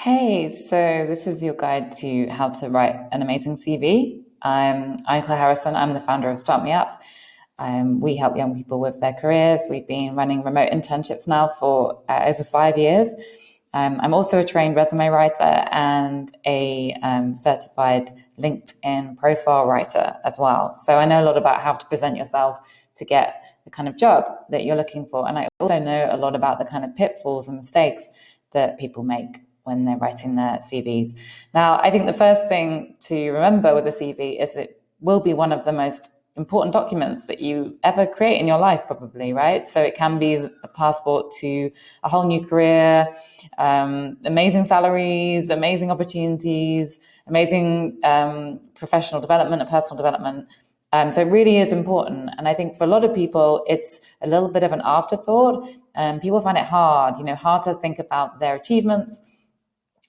Hey, so this is your guide to how to write an amazing CV. I'm Claire Harrison. I'm the founder of Start Me Up. We help young people with their careers. We've been running remote internships now for over 5 years. I'm also a trained resume writer and a certified LinkedIn profile writer as well. So I know a lot about how to present yourself to get the kind of job that you're looking for. And I also know a lot about the kind of pitfalls and mistakes that people make when they're writing their CVs. Now, I think the first thing to remember with a CV is it will be one of the most important documents that you ever create in your life, probably, right? So it can be a passport to a whole new career, amazing salaries, amazing opportunities, amazing professional development and personal development. So it really is important. And I think for a lot of people, it's a little bit of an afterthought. People find it hard, hard to think about their achievements,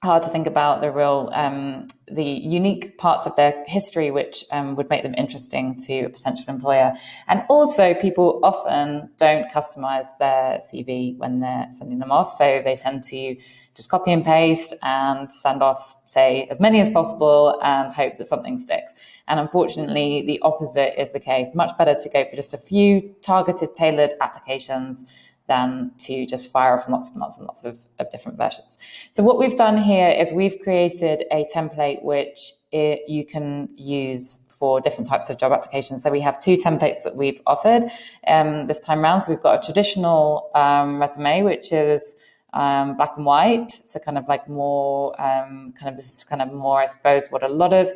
hard to think about the unique parts of their history which would make them interesting to a potential employer. And also people often don't customize their CV when they're sending them off. So they tend to just copy and paste and send off, say, as many as possible and hope that something sticks. And unfortunately, the opposite is the case. Much better to go for just a few targeted, tailored applications than to just fire off lots and lots and lots of different versions. So what we've done here is we've created a template which you can use for different types of job applications. So we have two templates that we've offered this time around. So we've got a traditional resume, which is black and white, so kind of like more this is kind of more, I suppose, what a lot of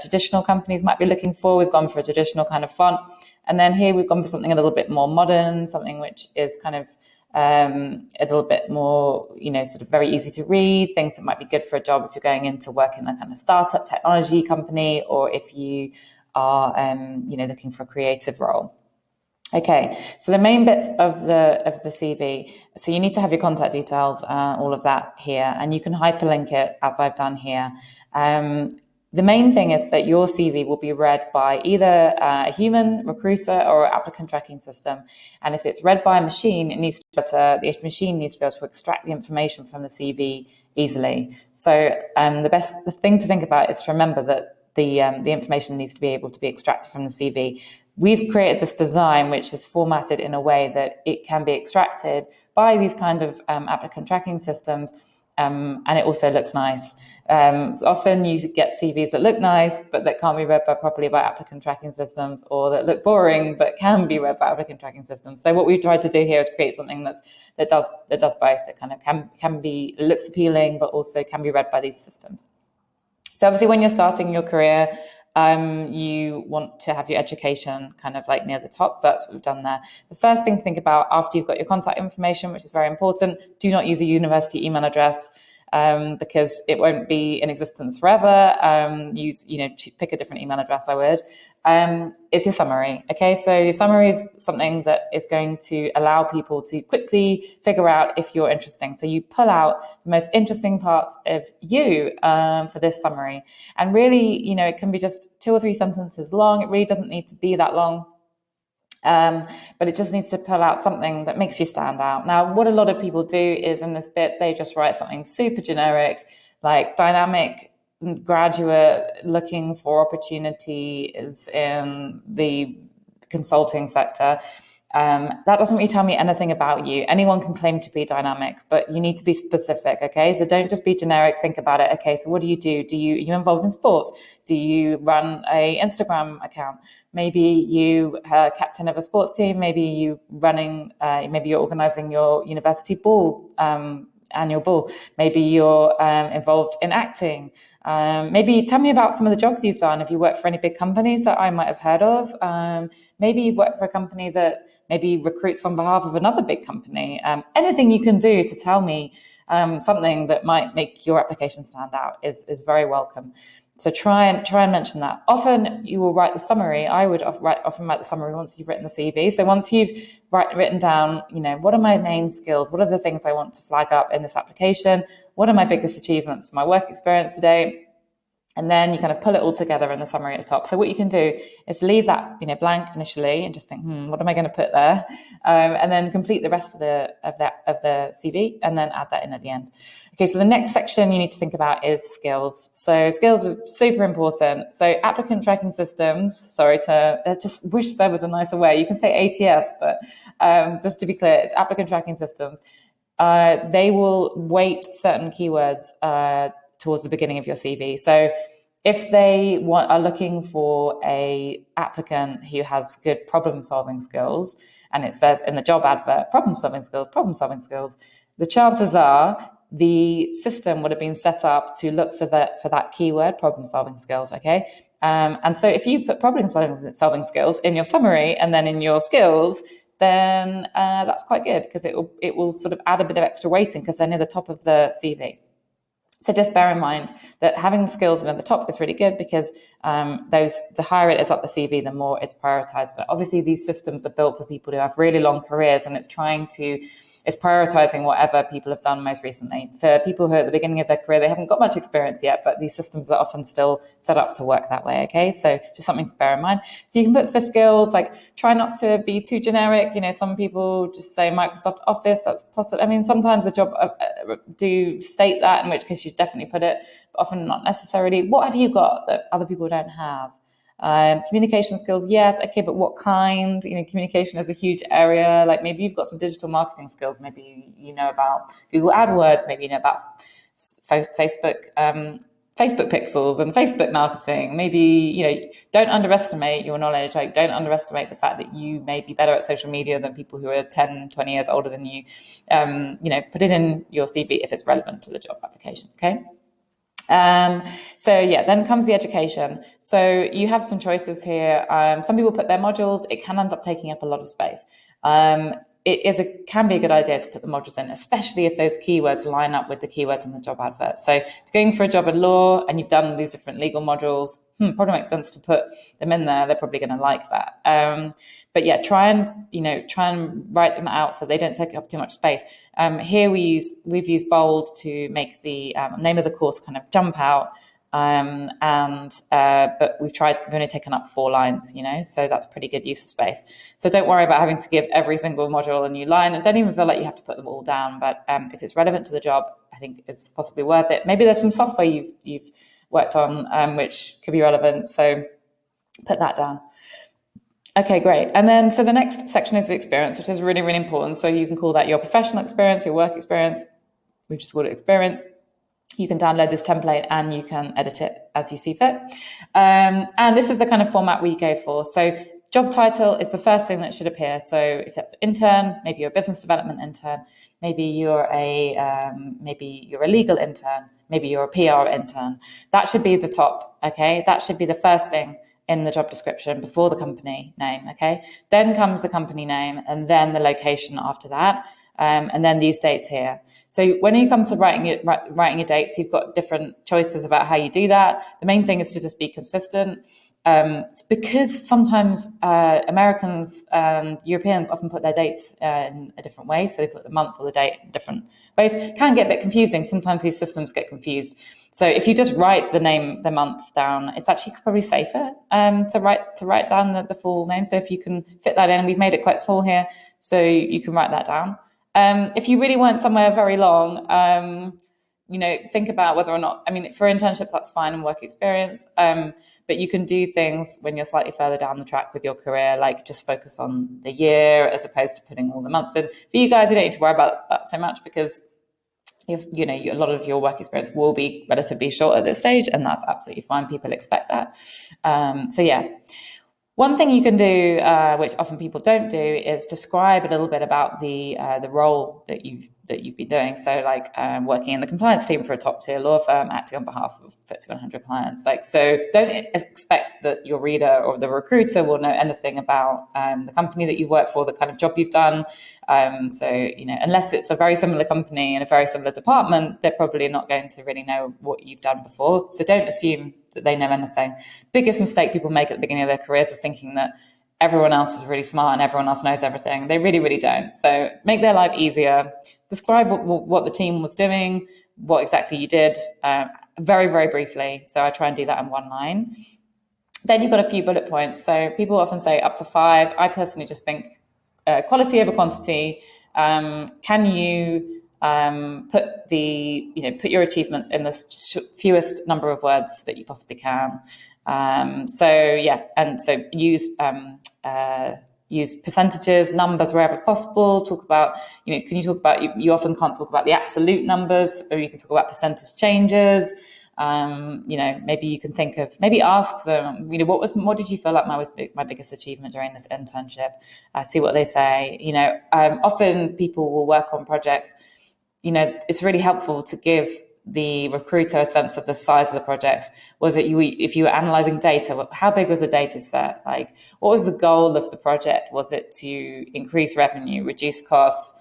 traditional companies might be looking for. We've gone for a traditional kind of font, and then here we've gone for something a little bit more modern, something which is kind of a little bit more, sort of very easy to read, things that might be good for a job if you're going into work in a kind of startup technology company, or if you are looking for a creative role. Okay, so the main bits of the CV. So you need to have your contact details, all of that here, and you can hyperlink it as I've done here. The main thing is that your CV will be read by either a human recruiter or applicant tracking system. And if it's read by a machine, the machine needs to be able to extract the information from the CV easily. So the thing to think about is to remember that the information needs to be able to be extracted from the CV. We've created this design which is formatted in a way that it can be extracted by these kind of applicant tracking systems, and it also looks nice. Often you get CVs that look nice but that can't be read properly by applicant tracking systems, or that look boring but can be read by applicant tracking systems. So what we've tried to do here is create something that does both, that kind of looks appealing but also can be read by these systems. So obviously when you're starting your career, you want to have your education kind of like near the top. So that's what we've done there. The first thing to think about after you've got your contact information, which is very important, do not use a university email address because it won't be in existence forever. Pick a different email address, I would. Is your summary. Okay, so your summary is something that is going to allow people to quickly figure out if you're interesting. So you pull out the most interesting parts of you for this summary. And really, it can be just 2 or 3 sentences long. It really doesn't need to be that long. But it just needs to pull out something that makes you stand out. Now, what a lot of people do is in this bit, they just write something super generic, like dynamic graduate looking for opportunities in the consulting sector. That doesn't really tell me anything about you. Anyone can claim to be dynamic, but you need to be specific, okay? So don't just be generic, think about it. Okay, so what do you do? Are you involved in sports? Do you run a Instagram account? Maybe you are captain of a sports team. Maybe you're organizing your university ball, annual ball. Maybe you're involved in acting. Maybe tell me about some of the jobs you've done. If you work for any big companies that I might have heard of, maybe you've worked for a company that maybe recruits on behalf of another big company. Anything you can do to tell me something that might make your application stand out is very welcome. So try and mention that. Often you will write the summary. I would often write the summary once you've written the CV. So once you've written down, what are my main skills? What are the things I want to flag up in this application? What are my biggest achievements for my work experience today? And then you kind of pull it all together in the summary at the top. So what you can do is leave that, blank initially and just think, what am I going to put there? And then complete the rest of the CV and then add that in at the end. Okay, so the next section you need to think about is skills. So skills are super important. So applicant tracking systems, I just wish there was a nicer way. You can say ATS, but just to be clear, it's applicant tracking systems. They will weight certain keywords towards the beginning of your CV. So if they are looking for a applicant who has good problem solving skills, and it says in the job advert, problem solving skills, the chances are the system would have been set up to look for that keyword, problem solving skills. Okay. And so if you put problem solving skills in your summary and then in your skills, then that's quite good, because it will sort of add a bit of extra weighting because they're near the top of the CV. So just bear in mind that having skills near the top is really good, because the higher it is up the CV, the more it's prioritized. But obviously these systems are built for people who have really long careers, and it's prioritizing whatever people have done most recently. For people who are at the beginning of their career, they haven't got much experience yet, but these systems are often still set up to work that way. Okay, so just something to bear in mind. So you can put for skills, like, try not to be too generic. Some people just say Microsoft Office. That's possible. I mean, sometimes the job do state that, in which case you definitely put it, but often not necessarily. What have you got that other people don't have? Communication skills, yes, okay, but what kind? Communication is a huge area. Like, maybe you've got some digital marketing skills. Maybe you know about Google AdWords. Maybe you know about Facebook pixels and Facebook marketing. Maybe don't underestimate your knowledge. Like, don't underestimate the fact that you may be better at social media than people who are 10, 20 years older than you. Put it in your CV if it's relevant to the job application. Okay. Then comes the education. So you have some choices here. Some people put their modules. It can end up taking up a lot of space. It can be a good idea to put the modules in, especially if those keywords line up with the keywords in the job advert. So if you're going for a job at law and you've done these different legal modules, probably makes sense to put them in there. They're probably going to like that. But yeah, try and write them out so they don't take up too much space. Here we've used bold to make the name of the course kind of jump out. But we've only taken up 4 lines, so that's pretty good use of space. So don't worry about having to give every single module a new line, and don't even feel like you have to put them all down. But if it's relevant to the job, I think it's possibly worth it. Maybe there's some software you've worked on which could be relevant, so put that down. Okay, great. And then, so the next section is the experience, which is really, really important. So you can call that your professional experience, your work experience. We've just called it experience. You can download this template and you can edit it as you see fit. And this is the kind of format we go for. So job title is the first thing that should appear. So if that's intern, maybe you're a business development intern, maybe you're a legal intern, maybe you're a PR intern. That should be the top, okay? That should be the first thing in the job description before the company name, okay? Then comes the company name and then the location after that. And then these dates here. So when it comes to writing your dates, you've got different choices about how you do that. The main thing is to just be consistent. It's because sometimes Americans and Europeans often put their dates in a different way. So they put the month or the date in different ways. It can get a bit confusing. Sometimes these systems get confused. So if you just write the month down, it's actually probably safer to write down the full name. So if you can fit that in, we've made it quite small here, so you can write that down. If you really weren't somewhere very long, think about whether or not, for internships, that's fine, and work experience. But you can do things when you're slightly further down the track with your career, like just focus on the year as opposed to putting all the months in. For you guys, you don't need to worry about that so much, because a lot of your work experience will be relatively short at this stage, and that's absolutely fine. People expect that. One thing you can do, which often people don't do, is describe a little bit about the role that you've been doing. So, like working in the compliance team for a top tier law firm, acting on behalf of FTSE 100 clients. So don't expect that your reader or the recruiter will know anything about the company that you work for, the kind of job you've done. Unless it's a very similar company in a very similar department, they're probably not going to really know what you've done before. So don't assume that they know anything. Biggest mistake people make at the beginning of their careers is thinking that everyone else is really smart and everyone else knows everything. They really, really don't. So make their life easier. Describe what the team was doing, what exactly you did, very, very briefly. So I try and do that in one line. Then you've got a few bullet points. So people often say up to 5. I personally just think quality over quantity. Can you put your achievements in the fewest number of words that you possibly can? And so use percentages, numbers wherever possible. Talk about, can you talk about, you often can't talk about the absolute numbers, or you can talk about percentage changes. Maybe you can think of, maybe ask them, what did you feel like my biggest achievement during this internship? See what they say. Often people will work on projects. It's really helpful to give the recruiter a sense of the size of the projects. Was it if you were analyzing data, how big was the data set? Like, what was the goal of the project? Was it to increase revenue, reduce costs,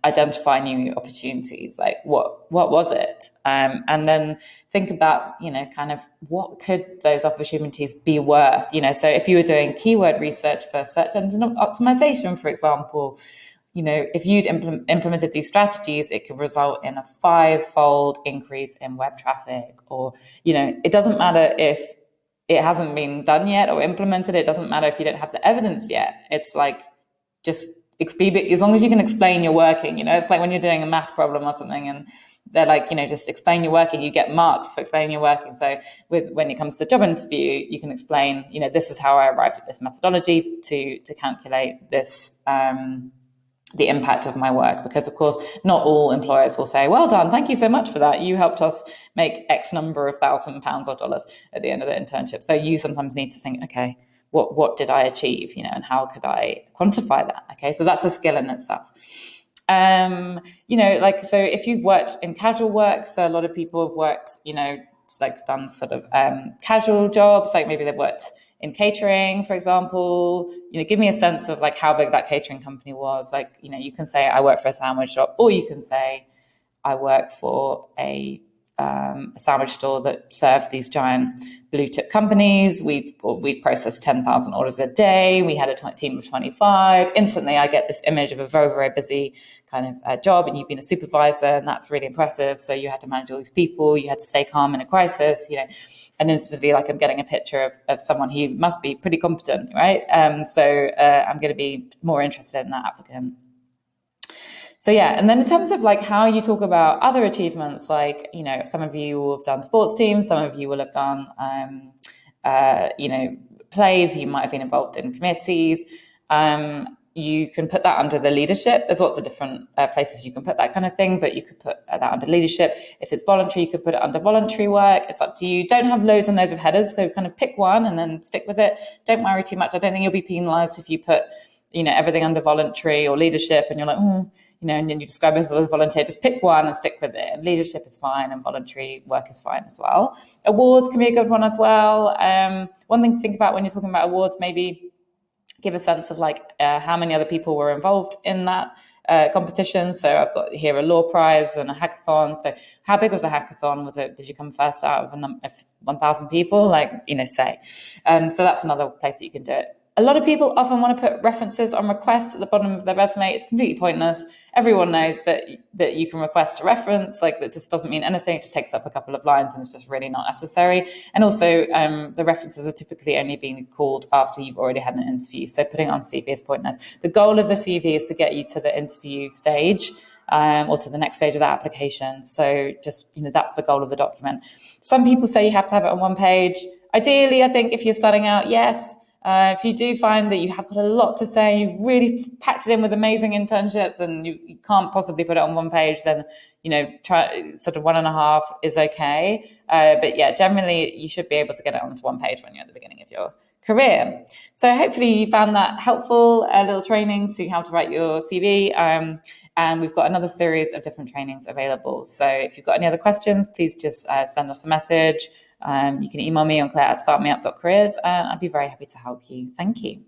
identify new opportunities? Like, what was it? And then think about, kind of what could those opportunities be worth? So if you were doing keyword research for search engine optimization, for example, if you'd implemented these strategies, it could result in a 5-fold increase in web traffic. Or, it doesn't matter if it hasn't been done yet or implemented. It doesn't matter if you don't have the evidence yet. It's like, just as long as you can explain your working. It's like when you're doing a math problem or something and they're like, just explain your working, you get marks for explaining your working. So when it comes to the job interview, you can explain, this is how I arrived at this methodology to calculate this, the impact of my work. Because of course, not all employers will say, well done, thank you so much for that. You helped us make X number of £1,000 or dollars at the end of the internship. So you sometimes need to think, okay, what did I achieve, and how could I quantify that? Okay, so that's a skill in itself. So if you've worked in casual work, so a lot of people have worked, done sort of casual jobs, like maybe they've worked in catering, for example. Give me a sense of like how big that catering company was. Like, you can say I work for a sandwich shop, or you can say I work for a sandwich store that served these giant blue chip companies. We've processed 10,000 orders a day. We had a team of 25. Instantly, I get this image of a very, very busy kind of job, and you've been a supervisor, and that's really impressive. So you had to manage all these people. You had to stay calm in a crisis, and instantly, like, I'm getting a picture of someone who must be pretty competent, right? So I'm going to be more interested in that applicant. So yeah, and then in terms of like how you talk about other achievements, like, some of you will have done sports teams, some of you will have done, plays, you might have been involved in committees. You can put that under the leadership. There's lots of different places you can put that kind of thing, but you could put that under leadership. If it's voluntary, you could put it under voluntary work. It's up to you. Don't have loads and loads of headers, so kind of pick one and then stick with it. Don't worry too much. I don't think you'll be penalized if you put, everything under voluntary or leadership and you're like, and then you describe it as volunteer. Just pick one and stick with it. And leadership is fine and voluntary work is fine as well. Awards can be a good one as well. One thing to think about when you're talking about awards, maybe give a sense of like how many other people were involved in that competition. So I've got here a law prize and a hackathon. So how big was the hackathon? Did you come first out of 1,000 people? Say. So that's another place that you can do it. A lot of people often want to put references on request at the bottom of their resume. It's completely pointless. Everyone knows that you can request a reference. Like, that just doesn't mean anything. It just takes up a couple of lines and it's just really not necessary. And also, the references are typically only being called after you've already had an interview. So putting it on CV is pointless. The goal of the CV is to get you to the interview stage, or to the next stage of the application. So just, that's the goal of the document. Some people say you have to have it on one page. Ideally, I think if you're starting out, yes. If you do find that you have got a lot to say, you've really packed it in with amazing internships and you can't possibly put it on one page, then, try sort of 1.5 is okay. But yeah, generally you should be able to get it onto one page when you're at the beginning of your career. So hopefully you found that helpful, a little training to how to write your CV. And we've got another series of different trainings available. So if you've got any other questions, please just send us a message. You can email me on claire@startmeup.careers, and I'd be very happy to help you. Thank you.